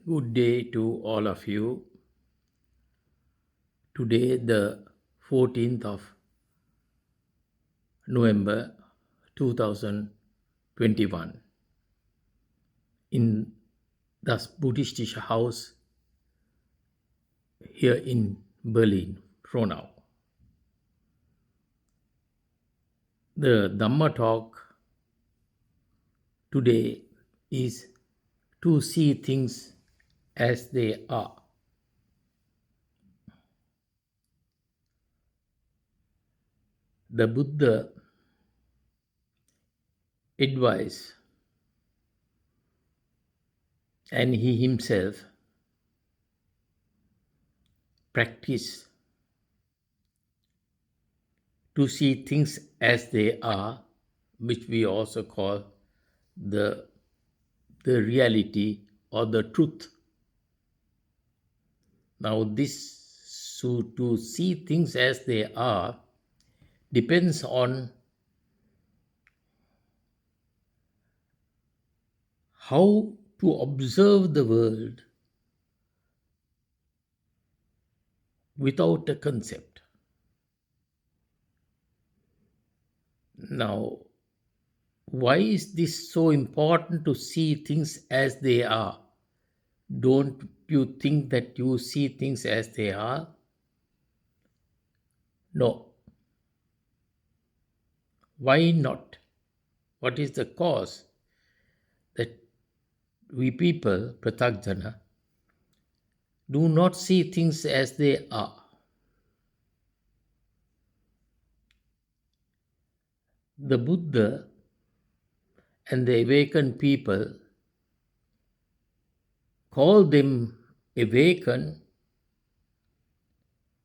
Good day to all of you. Today, the 14th of November 2021, in the Buddhist house here in Berlin, Frohnau. The Dhamma talk today is to see things as they are. The Buddha advised, and he himself practiced to see things as they are, which we also call the reality or the truth. Now, to see things as they are depends on how to observe the world without a concept. Now, why is this so important to see things as they are? Don't you think that you see things as they are? No. Why not? What is the cause that we people, Pratyajana, do not see things as they are? The Buddha and the awakened people call them awakened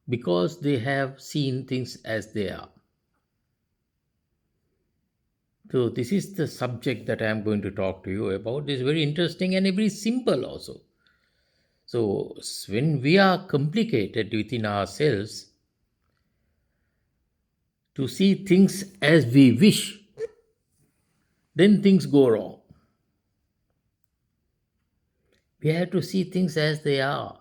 because they have seen things as they are. So this is the subject that I am going to talk to you about. It's very interesting and very simple also. So when we are complicated within ourselves to see things as we wish, then things go wrong. We have to see things as they are.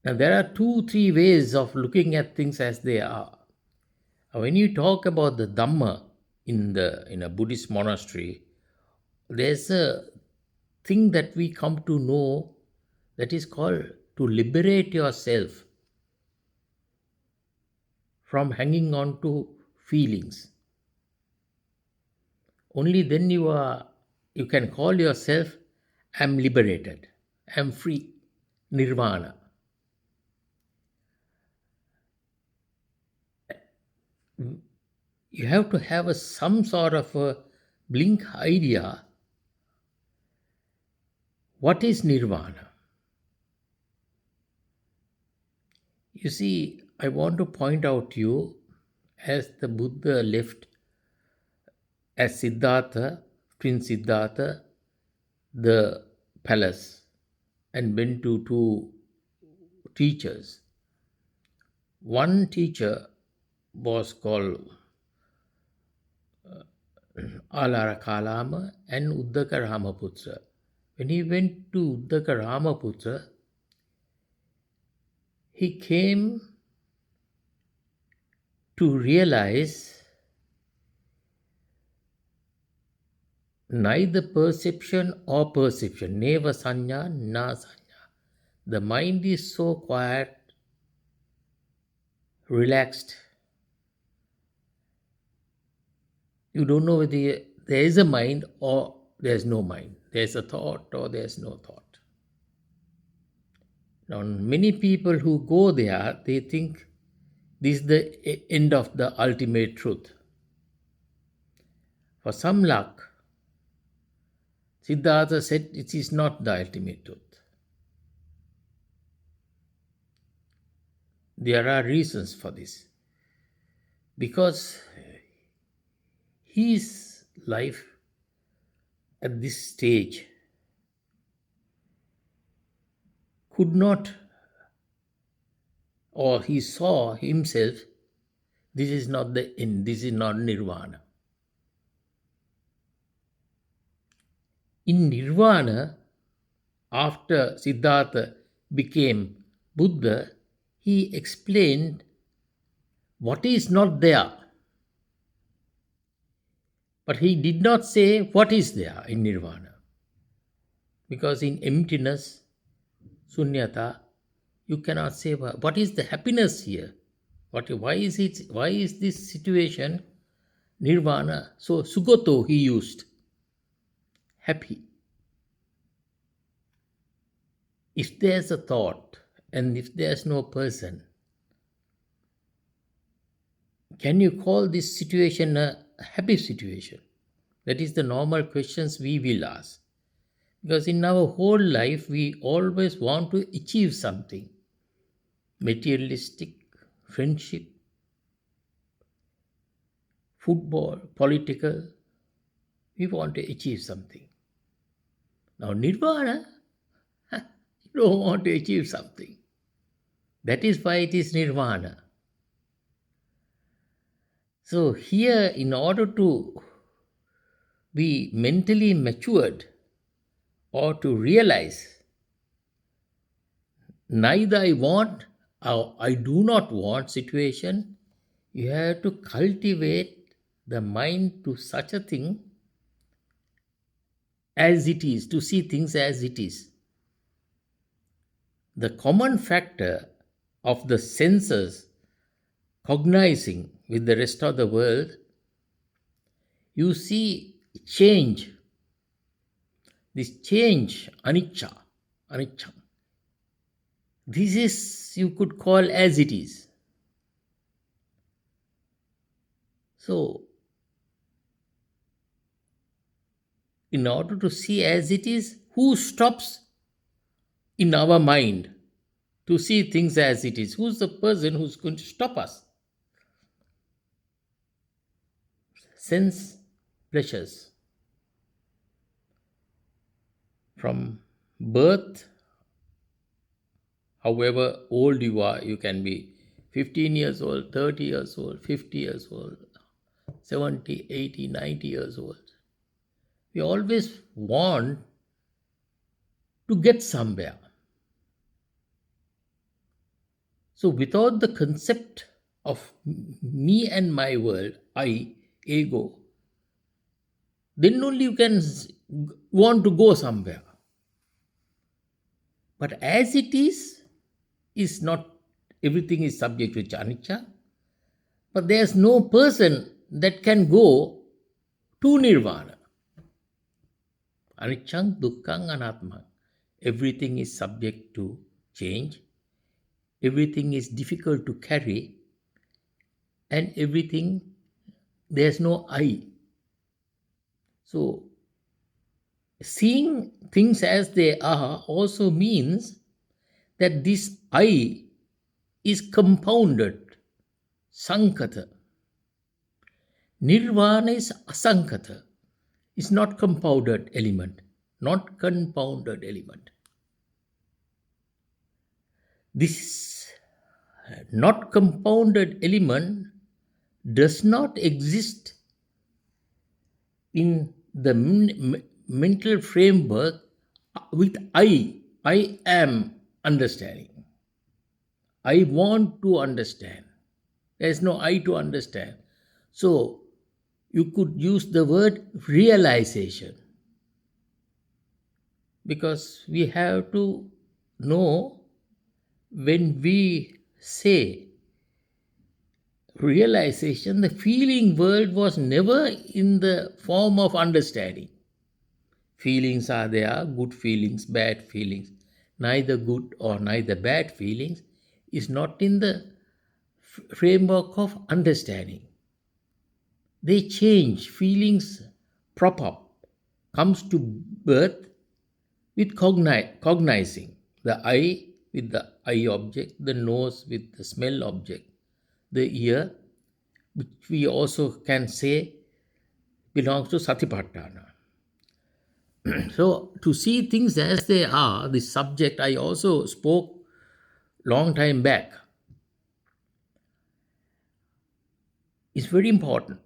Now there are 2-3 ways of looking at things as they are. When you talk about the Dhamma in a Buddhist monastery, there's a thing that we come to know that is called to liberate yourself from hanging on to feelings. Only then you can call yourself, I'm liberated, I'm free, nirvana. You have to have some sort of a blink idea what is nirvana. You see, I want to point out to you, as the Buddha left as Siddhartha, Prince Siddhartha, the palace and went to 2 teachers. One teacher was called Alara Kalama and Uddaka Ramaputra. When he went to Uddaka Ramaputra, he came to realize neither perception or perception, neva sanya, na sanya. The mind is so quiet, relaxed. You don't know whether there is a mind or there's no mind. There's a thought or there's no thought. Now, many people who go there, they think this is the end of the ultimate truth. For some luck, Siddhartha said it is not the ultimate truth. There are reasons for this. Because his life at this stage could not, or he saw himself, this is not the end, this is not nirvana. In Nirvana, after Siddhartha became Buddha, he explained what is not there. But he did not say what is there in Nirvana. Because in emptiness, sunyata, you cannot say what is the happiness here. Why is this situation nirvana? So sugoto he used, happy. If there's a thought and if there's no person, can you call this situation a happy situation? That is the normal questions we will ask. Because in our whole life, we always want to achieve something materialistic, friendship, football, political. We want to achieve something. Now, nirvana, you don't want to achieve something. That is why it is nirvana. So, here, in order to be mentally matured or to realize neither I want or I do not want situation, you have to cultivate the mind to such a thing as it is, to see things as it is. The common factor of the senses cognizing with the rest of the world, you see change. This change, anicca, this is you could call as it is. So, in order to see as it is, who stops in our mind to see things as it is? Who's the person who's going to stop us? Sense pleasures. From birth, however old you are, you can be 15 years old, 30 years old, 50 years old, 70, 80, 90 years old. We always want to get somewhere. So, without the concept of me and my world, I, ego, then only you can want to go somewhere. But as it is not everything is subject to anicca, but there's no person that can go to nirvana. Aniccang, dukkang, anatmang. Everything is subject to change. Everything is difficult to carry. And everything, there's no I. So, seeing things as they are also means that this I is compounded, sankata. Nirvana is asankata. It's not compounded element, not compounded element. This not compounded element does not exist in the mental framework with I am understanding. I want to understand. There is no I to understand. So, you could use the word realization. Because we have to know when we say realization, the feeling world was never in the form of understanding. Feelings are there, good feelings, bad feelings. Neither good or neither bad feelings is not in the framework of understanding. They change, feelings prop up, comes to birth with cognizing. The eye with the eye object, the nose with the smell object, the ear, which we also can say belongs to Satipatthana. So, to see things as they are, this subject I also spoke long time back, is very important.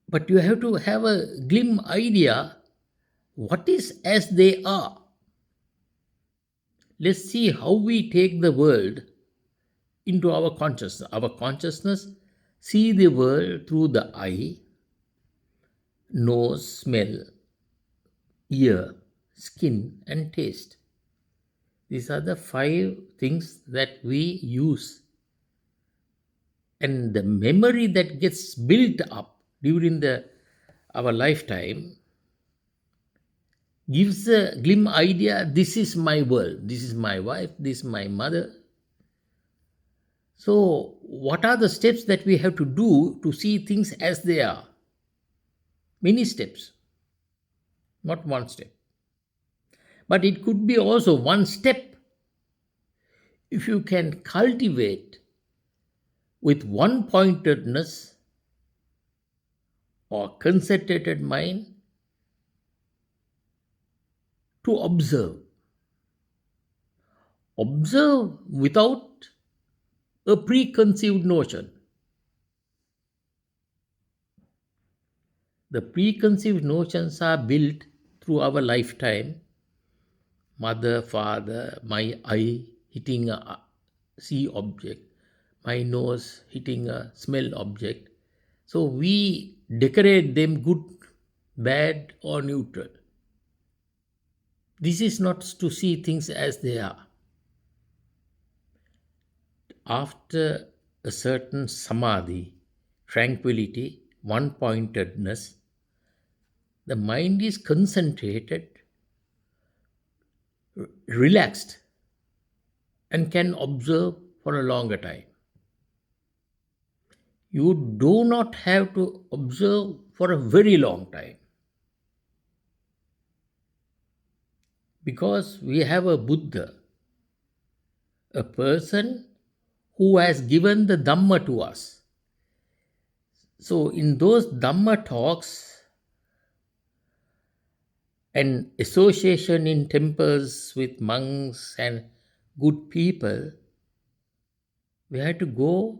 But you have to have a glim idea what is as they are. Let's see how we take the world into our consciousness. Our consciousness see the world through the eye, nose, smell, ear, skin, and taste. These are the 5 things that we use. And the memory that gets built up during our lifetime gives a glimpse idea, this is my world, this is my wife, this is my mother. So, what are the steps that we have to do to see things as they are? Many steps, not one step. But it could be also one step if you can cultivate with one pointedness or concentrated mind to observe. Observe without a preconceived notion. The preconceived notions are built through our lifetime. Mother, father, my eye hitting a see object, my nose hitting a smell object. So we decorate them good, bad, or neutral. This is not to see things as they are. After a certain samadhi, tranquility, one pointedness, the mind is concentrated, relaxed, and can observe for a longer time. You do not have to observe for a very long time, because we have a Buddha, a person who has given the Dhamma to us. So, in those Dhamma talks and association in temples with monks and good people, we have to go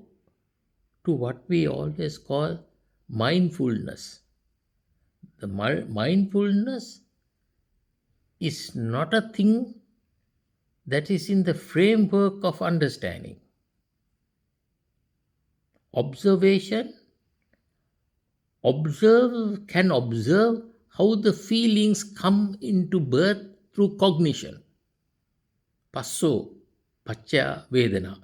to what we always call mindfulness. The mindfulness is not a thing that is in the framework of understanding. Observation, can observe how the feelings come into birth through cognition. Passo, pacca, vedana.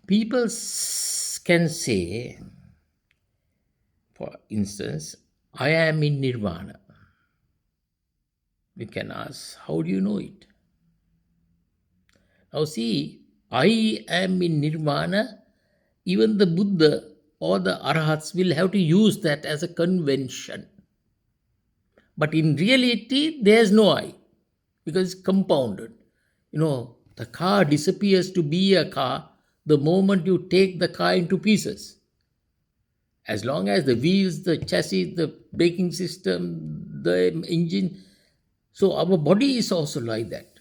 People can say, for instance, I am in nirvana. We can ask, how do you know it? Now see, I am in nirvana, even the Buddha or the Arhats will have to use that as a convention. But in reality, there's no I, because it's compounded. The car disappears to be a car the moment you take the car into pieces. As long as the wheels, the chassis, the braking system, the engine, so our body is also like that.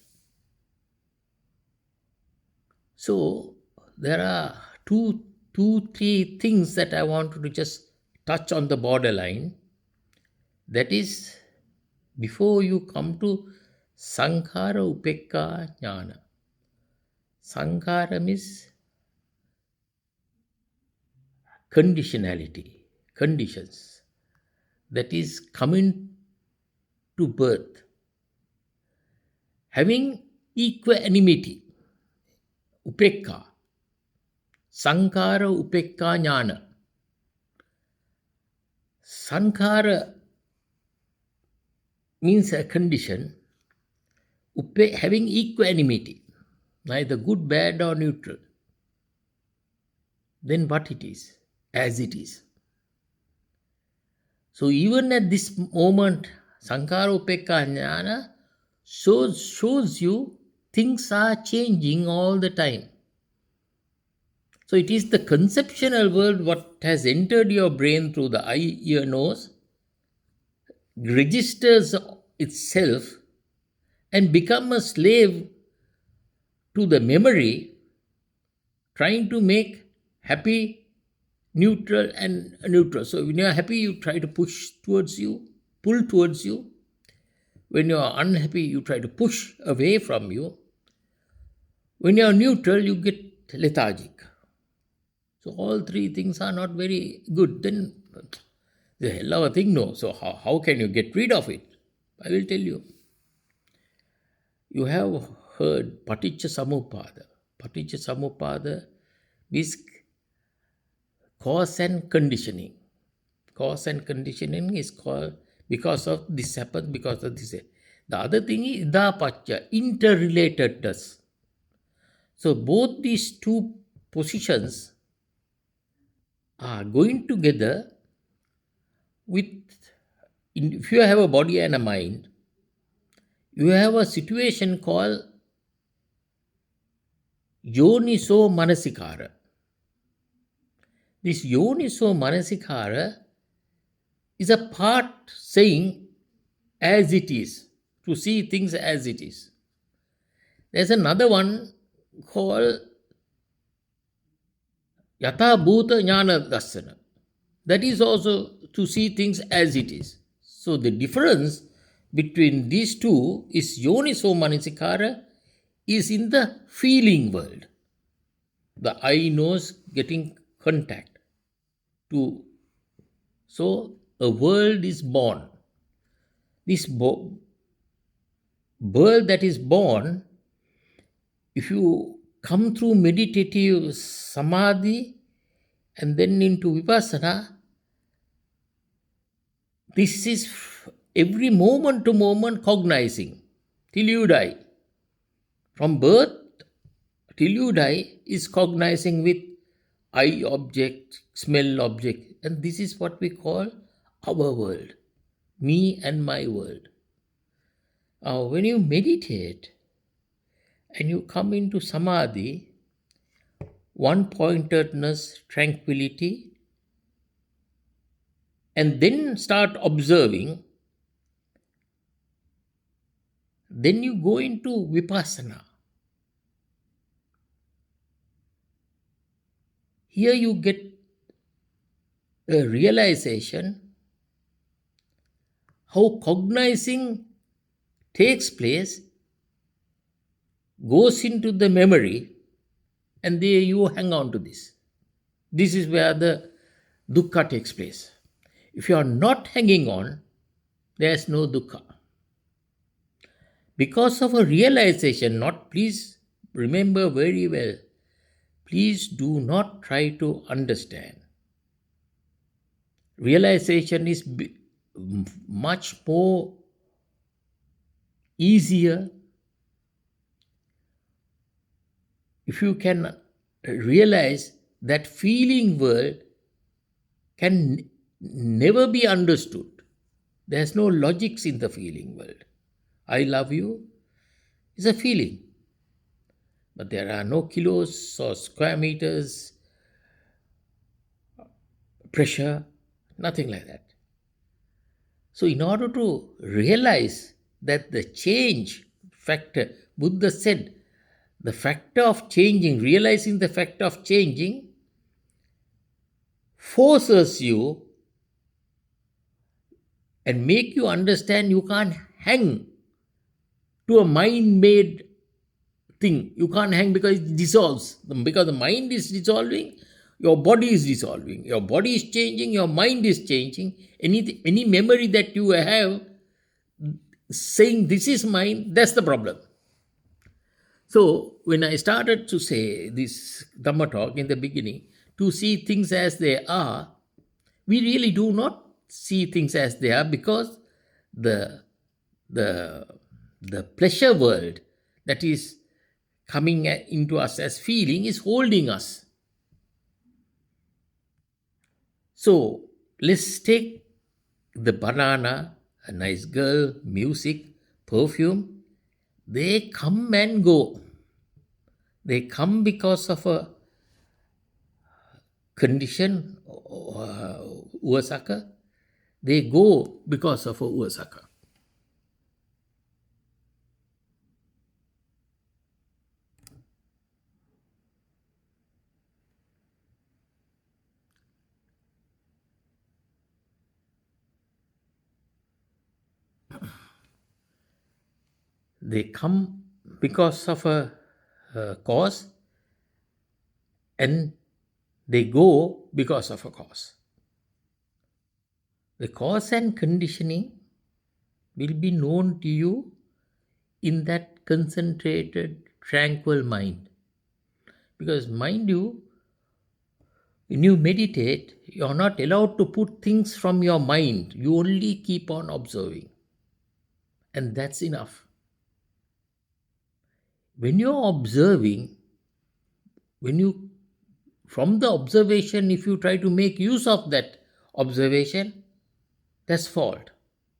So there are two, three things that I want to just touch on the borderline. That is, before you come to Sankhara Upekka Jnana. Sankhara means conditionality, conditions. That is coming to birth. Having equanimity, Upekka. Sankhara Upekka Jnana. Sankhara means a condition, having equanimity, neither good, bad, or neutral. Then what it is, as it is. So even at this moment, Sankhara Upekka Jnana shows you things are changing all the time. So it is the conceptual world what has entered your brain through the eye, ear, nose, registers itself and become a slave to the memory, trying to make happy neutral and neutral. So when you're happy, you try to push towards you, pull towards you. When you're unhappy, you try to push away from you. When you're neutral, you get lethargic. So all three things are not very good. Then the hell of a thing, no. So how can you get rid of it? I will tell you. You have heard Paticca Samuppada. Paticca Samuppada is cause and conditioning. Cause and conditioning is called because of this happens, because of this. The other thing is Idapacca, interrelatedness. So both these two positions are going together with, if you have a body and a mind, you have a situation called Yoniso Manasikara. This Yoniso Manasikara is a part saying as it is, to see things as it is. There's another one called Yatha Bhuta Jnana Darsana. That is also to see things as it is. So the difference between these two is Yoniso Manasikara is in the feeling world. The eye knows getting contact to. So a world is born. This world that is born, if you come through meditative samadhi and then into vipassana, this is every moment to moment cognizing till you die. From birth till you die is cognizing with eye object, smell object, and this is what we call our world, me and my world. When you meditate and you come into samadhi, one pointedness, tranquility, and then start observing, then you go into vipassana. Here you get a realization how cognizing takes place, goes into the memory, and there you hang on to this. This is where the dukkha takes place. If you are not hanging on, there is no dukkha. Because of a realization, not, please remember very well, please do not try to understand. Realization is much more easier if you can realize that feeling world can never be understood. There's no logics in the feeling world. I love you is a feeling, but there are no kilos or square meters, pressure, nothing like that. So in order to realize that the change factor, Buddha said, the factor of changing, realizing the factor of changing forces you and make you understand you can't hang to a mind-made thing. You can't hang because it dissolves. Because the mind is dissolving, your body is dissolving. Your body is changing, your mind is changing. Any memory that you have saying this is mine, that's the problem. So when I started to say this Dhamma talk in the beginning, to see things as they are, we really do not see things as they are because the pleasure world that is coming into us as feeling is holding us. So let's take the banana, a nice girl, music, perfume. They come and go. They come because of a condition, Uasaka. They go because of a Uasaka. they come because of a cause, and they go because of a cause. The cause and conditioning will be known to you in that concentrated, tranquil mind. Because, mind you, when you meditate, you are not allowed to put things from your mind. You only keep on observing. And that's enough. When you're observing, when you, from the observation, if you try to make use of that observation, that's fault.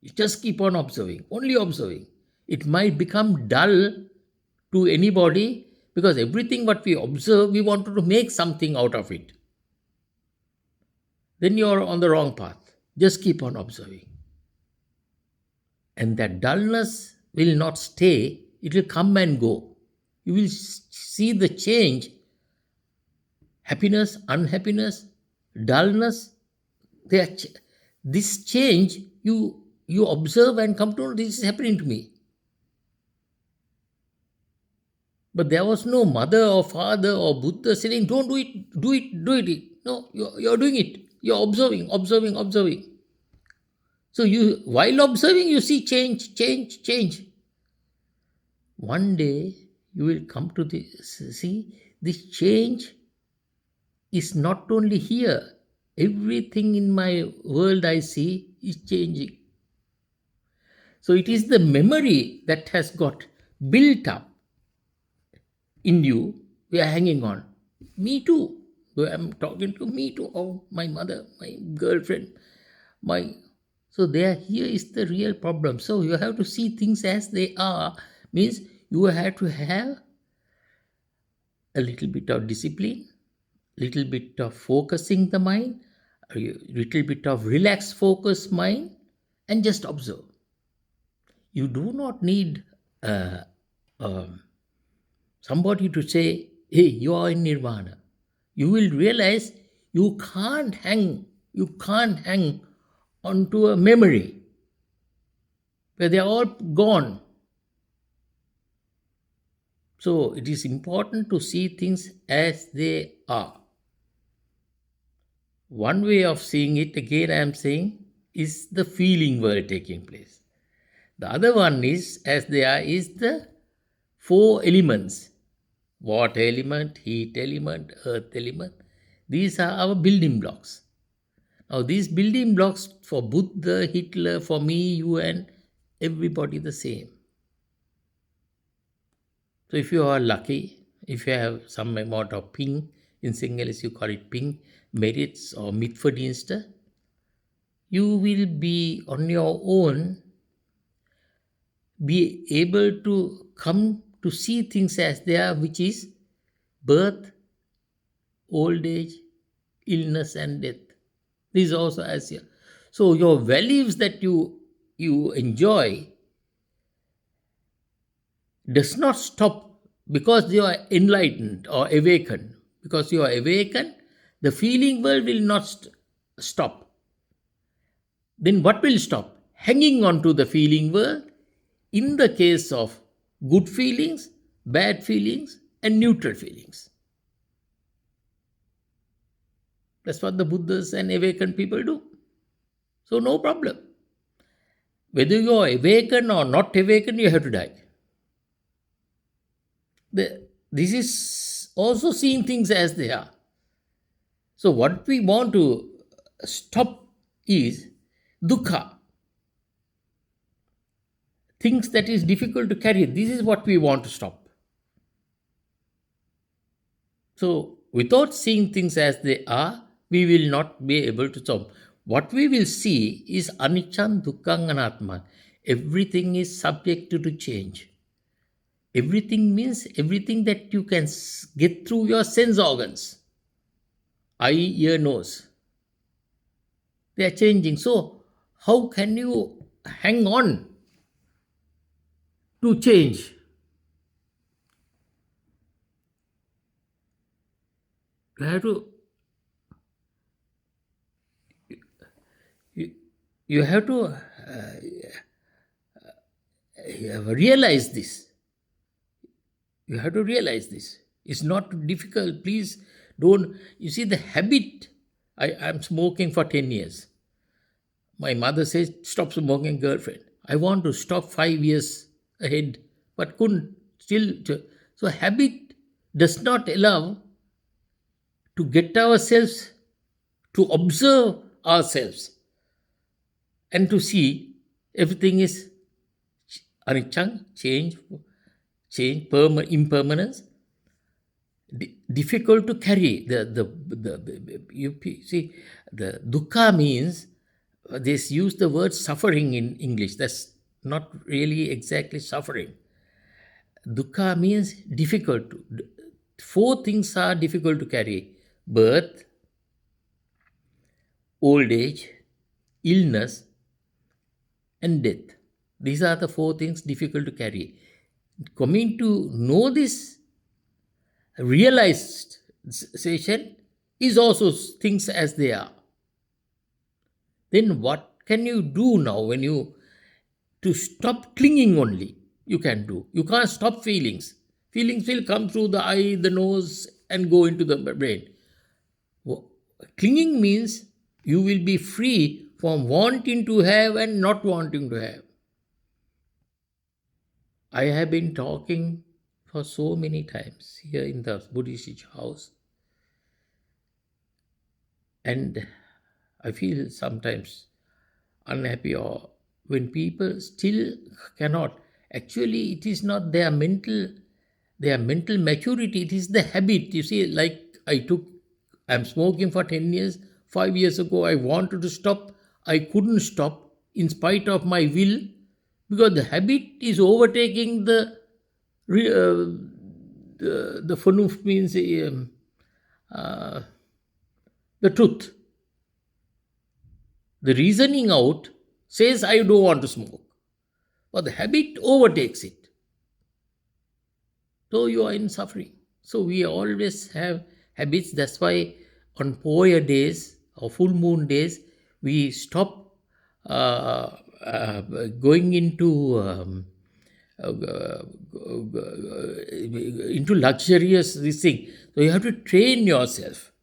You just keep on observing, only observing. It might become dull to anybody because everything what we observe, we wanted to make something out of it. Then you're on the wrong path. Just keep on observing. And that dullness will not stay, it will come and go. You will see the change, happiness, unhappiness, dullness. This change, you observe and come to know this is happening to me. But there was no mother or father or Buddha saying, don't do it, do it, do it. No, you're doing it. You're observing, observing, observing. So you, while observing, you see change, change, change. One day you will come to this, see, this change is not only here. Everything in my world I see is changing. So it is the memory that has got built up in you, we are hanging on. Me too. I'm talking to me too. Oh, my mother, my girlfriend, my. So there, here is the real problem. So you have to see things as they are. Means you have to have a little bit of discipline, little bit of focusing the mind, a little bit of relaxed focus mind, and just observe. You do not need um, somebody to say, hey, you are in nirvana. You will realize you can't hang onto a memory where they are all gone. So it is important to see things as they are. One way of seeing it, again I am saying, is the feeling world taking place. The other one is, as they are, is the four elements: water element, heat element, earth element. These are our building blocks. Now, these building blocks for Buddha, Hitler, for me, you, and everybody the same. So, if you are lucky, if you have some amount of ping, in Sinhalese you call it ping, merits or mitfordinsta, you will be on your own, be able to come to see things as they are, which is birth, old age, illness, and death. This is also as here. So your values that you enjoy does not stop because you are enlightened or awakened. Because you are awakened, the feeling world will not stop. Then what will stop? Hanging on to the feeling world in the case of good feelings, bad feelings, and neutral feelings. That's what the Buddhas and awakened people do. So no problem. Whether you are awakened or not awakened, you have to die. This is also seeing things as they are. So what we want to stop is dukkha. Things that is difficult to carry. This is what we want to stop. So without seeing things as they are, we will not be able to stop. What we will see is aniccan, dukkhaṃ, anatman. Everything is subject to change. Everything means everything that you can get through your sense organs. Eye, ear, nose. They are changing. So how can you hang on to change? You have to you have to you have to realize this. You have to realize this. It's not difficult. Please don't. You see, the habit. I'm smoking for 10 years. My mother says, stop smoking, girlfriend. I want to stop 5 years ahead, but couldn't. Still. So, habit does not allow to get ourselves, to observe ourselves, and to see everything is anicca, change, impermanence, difficult to carry. You see, the dukkha means, they use the word suffering in English. That's not really exactly suffering. Dukkha means difficult. Four things are difficult to carry: birth, old age, illness, and death. These are the four things difficult to carry. Coming to know this realization is also things as they are. Then what can you do now when you, to stop clinging only? You can do. You can't stop feelings. Feelings will come through the eye, the nose, and go into the brain. Clinging means you will be free from wanting to have and not wanting to have. I have been talking for so many times here in the Buddhist house, and I feel sometimes unhappy, or when people still cannot. Actually, it is not their mental maturity, it is the habit. You see, like I'm smoking for 10 years. 5 years ago, I wanted to stop. I couldn't stop in spite of my will, because the habit is overtaking the funuf, means the truth. The reasoning out says, I don't want to smoke, but the habit overtakes it. So you are in suffering. So we always have habits. That's why on Poya days or full moon days, we stop going into luxurious this thing. So you have to train yourself,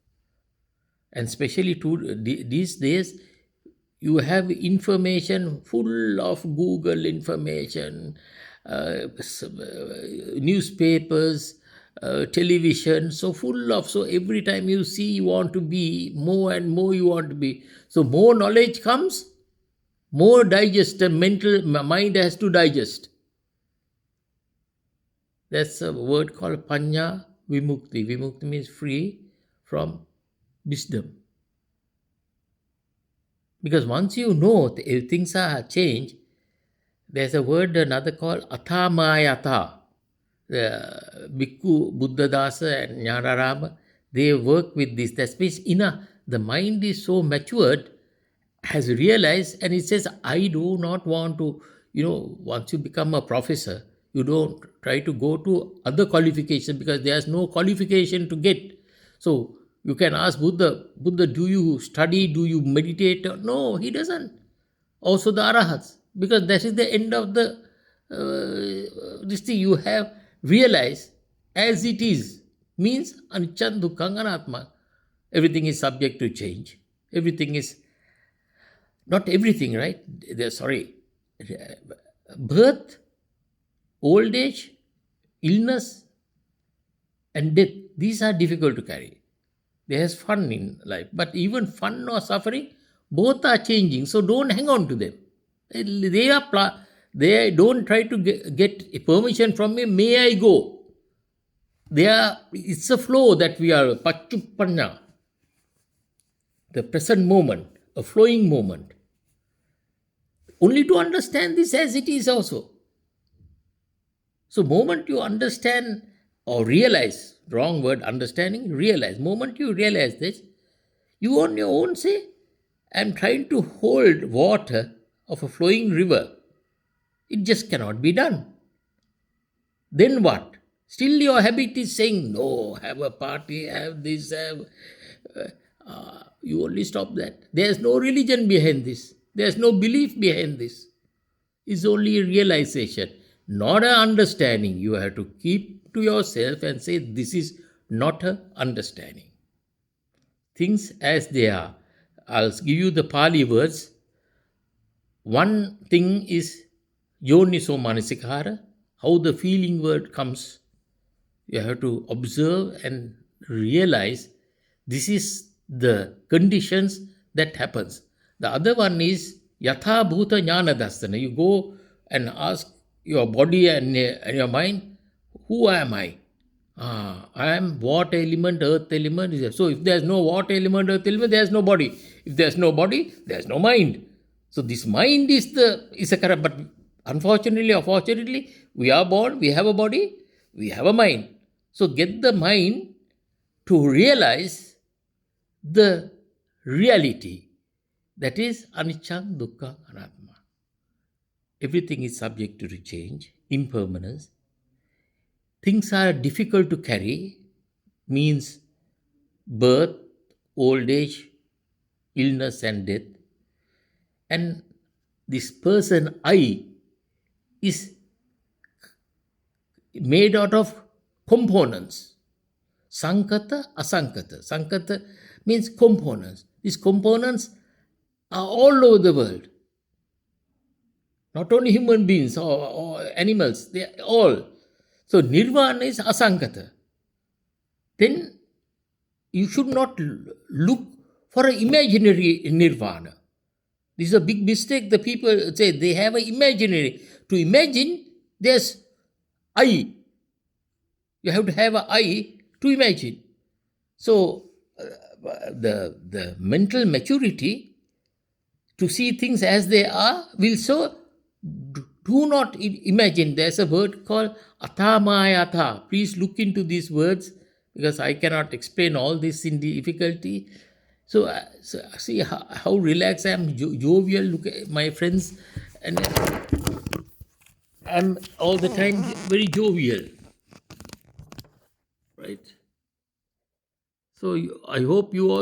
and especially these days, you have information full of Google information, newspapers, television, so full of, so every time you see, you want to be more and more, you want to be. So more knowledge comes, more digest, the mental mind has to digest. That's a word called panya vimukti. Vimukti means free from wisdom. Because once you know things are changed, there's a word another called athamayatha. The Bhikkhu Buddhadasa and Jnanarama, they work with this. That means the mind is so matured, has realized, and it says, I do not want to, once you become a professor, you don't try to go to other qualifications, because there's no qualification to get. So you can ask Buddha, do you study? Do you meditate? No, he doesn't. Also the Arahats, because that is the end of the this thing. You have realized as it is, means anicca dukkha anatma. Everything is subject to change. Everything is, not everything, right? Birth, old age, illness, and death. These are difficult to carry. There's fun in life, but even fun or suffering, both are changing. So don't hang on to them. They don't try to get permission from me. May I go? It's a flow that we are pachupanna. The present moment, a flowing moment. Only to understand this as it is also. So moment you understand or realize, wrong word, understanding, realize. Moment you realize this, you on your own say, I'm trying to hold water of a flowing river. It just cannot be done. Then what? Still your habit is saying, no, have a party, have this, you only stop that. There's no religion behind this. There's no belief behind this. is only a realization, not an understanding. You have to keep to yourself and say, this is not a understanding. Things as they are. I'll give you the Pali words. One thing is yoniso manasikara, how the feeling word comes. You have to observe and realize this is the conditions that happens. The other one is yatha bhuta jnana dasana. You go and ask your body and your mind, who am I? I am water element, earth element. So if there's no water element, earth element, there's no body. If there's no body, there's no mind. So this mind is a correct, but unfortunately or fortunately, we are born, we have a body, we have a mind. So get the mind to realize the reality, that is anicca, dukkha, anattva. Everything is subject to change, impermanence. Things are difficult to carry, means birth, old age, illness, and death. And this person, I, is made out of components. Sankata, asankata. Sankata means components. These components are all over the world. Not only human beings or animals, they are all. So nirvana is asankata. Then you should not look for an imaginary nirvana. This is a big mistake. The people say they have an imaginary. To imagine, there's I. You have to have an I to imagine. So the mental maturity to see things as they are will so do not imagine. There's a word called athamayatha. Please look into these words because I cannot explain all this in difficulty. So see how relaxed I am, jovial. Look at my friends, and I'm all the time very jovial, right? So I hope you all.